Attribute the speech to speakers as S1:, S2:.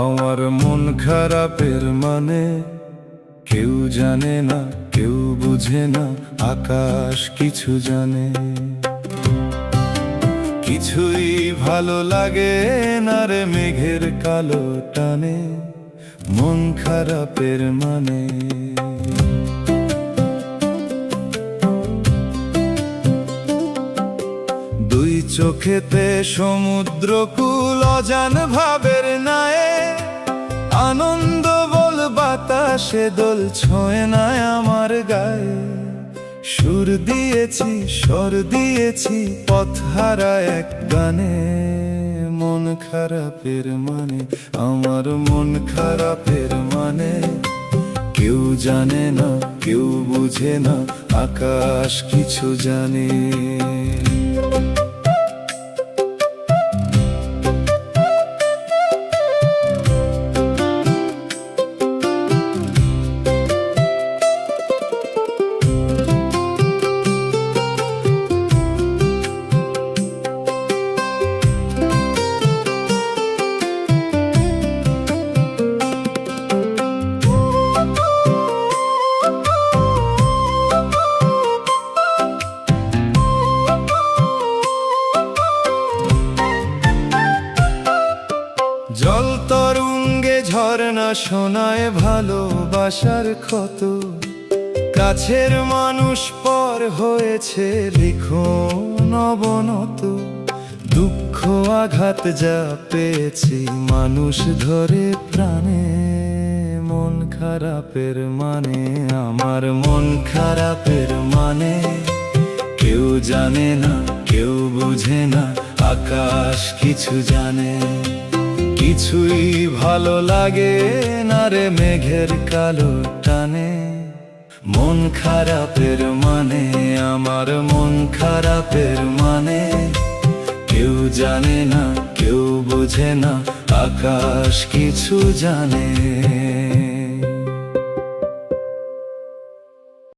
S1: আমার মন খারাপের মানে কেউ জানে না, কেউ বুঝে না, আকাশ কিছু জানে। কিছুই ভালো লাগে না রে মেঘের কালো টানে, মন খারাপের মানে। দুই চোখেতে সমুদ্র কুল অজান ভাবের নায়ে, আনন্দ বল বাতাসে দোল ছোঁয় না আমার গায়ে। সুর দিয়েছি স্বর দিয়েছি পথহারা এক গানে, মন খারাপের মানে, আমার মন খারাপের মানে। কেউ জানে না, কেউ বুঝে না, আকাশ কিছু জানে। জল তরঙ্গে ঝরনা শোনায় ভালোবাসার ক্ষত, কাছের মানুষ পর হয়েছে লিখন অবনত। দুঃখ আঘাত যা পেয়েছি মানুষ ধরে প্রাণে, মন খারাপের মানে, আমার মন খারাপের মানে। কেউ জানে না, কেউ বুঝে না, আকাশ কিছু জানে। কিছুই ভালো লাগে না রে মেঘের কালো টানে, মন খারাপের মানে, আমার মন খারাপের মানে। কেউ জানে না, কেউ বোঝে না, আকাশ কিছু জানে।